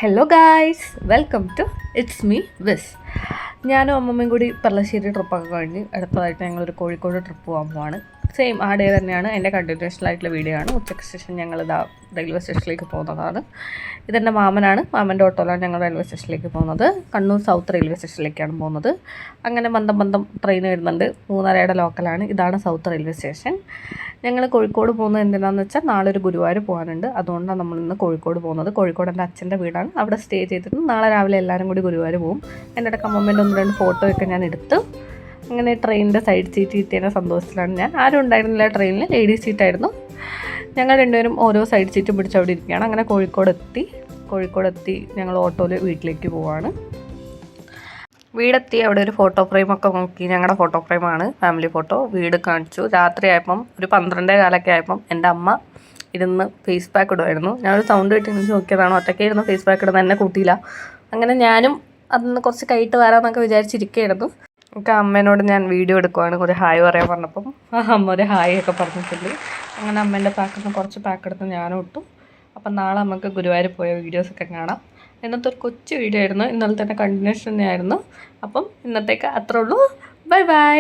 Hello guys, welcome to it's me Vis. ഞാനും അമ്മമ്മയും കൂടി പല്ലശ്ശേരി ട്രിപ്പൊക്കെ കഴിഞ്ഞ് അടുത്തതായിട്ട് ഞങ്ങളൊരു കോഴിക്കോട് ട്രിപ്പ് പോകാൻ പോവാണ്. സെയിം ആ ഡേ തന്നെയാണ്, എൻ്റെ കണ്ടിന്യൂഷൻ ആയിട്ടുള്ള വീഡിയോ ആണ്. ഉച്ചയ്ക്ക് ശേഷം ഞങ്ങൾ റെയിൽവേ സ്റ്റേഷനിലേക്ക് പോകുന്നതാണ്. ഇതെൻ്റെ മാമനാണ്, മാമൻ്റെ ഓട്ടോയിലാണ് ഞങ്ങൾ റെയിൽവേ സ്റ്റേഷനിലേക്ക് പോകുന്നത്. കണ്ണൂർ സൗത്ത് റെയിൽവേ സ്റ്റേഷനിലേക്കാണ് പോകുന്നത്. അങ്ങനെ ബന്ധം ട്രെയിൻ വരുന്നുണ്ട്, 3:30 ലോക്കലാണ്. ഇതാണ് സൗത്ത് റെയിൽവേ സ്റ്റേഷൻ. ഞങ്ങൾ കോഴിക്കോട് പോകുന്നത് എന്തിനാണെന്ന് വെച്ചാൽ നാളെ ഒരു ഗുരുവായൂർ പോകാനുണ്ട്. അതുകൊണ്ടാണ് നമ്മളിന്ന് കോഴിക്കോട് പോകുന്നത്. കോഴിക്കോട് എൻ്റെ അച്ഛൻ്റെ വീടാണ്, അവിടെ സ്റ്റേ ചെയ്തിട്ട് നാളെ രാവിലെ എല്ലാവരും കൂടി ഗുരുവായൂർ പോകും. എൻ്റെ ഇടയ്ക്ക് അമ്മമ്മേൻ്റെ 1-2 ഫോട്ടോയൊക്കെ ഞാൻ എടുത്തു. അങ്ങനെ ട്രെയിനിൻ്റെ സൈഡ് സീറ്റ് കിട്ടിയതിൻ്റെ സന്തോഷത്തിലാണ് ഞാൻ. ആരും ഉണ്ടായിരുന്നില്ല ട്രെയിനിൽ, ലേഡീസ് സീറ്റായിരുന്നു. ഞങ്ങൾ രണ്ടുപേരും ഓരോ സൈഡ് സീറ്റ് പിടിച്ച് അവിടെ ഇരിക്കുകയാണ്. അങ്ങനെ കോഴിക്കോടെത്തി ഞങ്ങൾ ഓട്ടോയിൽ വീട്ടിലേക്ക് പോവാണ്. വീടെത്തി അവിടെ ഒരു ഫോട്ടോ ഫ്രെയിമൊക്കെ നോക്കി. ഞങ്ങളുടെ ഫോട്ടോ ഫ്രെയിമാണ്, ഫാമിലി ഫോട്ടോ. വീട് കാണിച്ചു. രാത്രി ആയപ്പം ഒരു 12 ആയപ്പം എൻ്റെ അമ്മ ഇരുന്ന് ഫേസ് പാക്ക് ഇടുമായിരുന്നു. ഞാനൊരു സൗണ്ട് കിട്ടി എനിക്ക് നോക്കിയതാണ്. ഒറ്റയ്ക്ക് ഇരുന്ന് ഫേസ് പാക്ക് ഇടുന്ന എന്നെ കൂട്ടിയില്ല. അങ്ങനെ ഞാനും അതിന്ന് കുറച്ച് കൈയിട്ട് വരാമെന്നൊക്കെ വിചാരിച്ചിരിക്കുകയായിരുന്നു. എനിക്ക് അമ്മേനോട് ഞാൻ വീഡിയോ എടുക്കുവാണ്, ഒരു ഹായ് പറയാൻ പറഞ്ഞപ്പം അമ്മ ഒരു ഹായ് ഒക്കെ പറഞ്ഞിട്ടുണ്ട്. അങ്ങനെ അമ്മേൻ്റെ പാക്കിൽ കുറച്ച് പാക്ക് എടുത്ത് ഞാനും ഇട്ടു. അപ്പം നാളെ നമുക്ക് ഗുരുവായൂർ പോയ വീഡിയോസൊക്കെ കാണാം. ഇന്നത്തെ ഒരു കൊച്ചു വീഡിയോ ആയിരുന്നു, ഇന്നലെ തന്നെ കണ്ടിന്യൂഷൻ തന്നെയായിരുന്നു. അപ്പം ഇന്നത്തേക്ക് അത്രേ ഉള്ളൂ. Bye bye.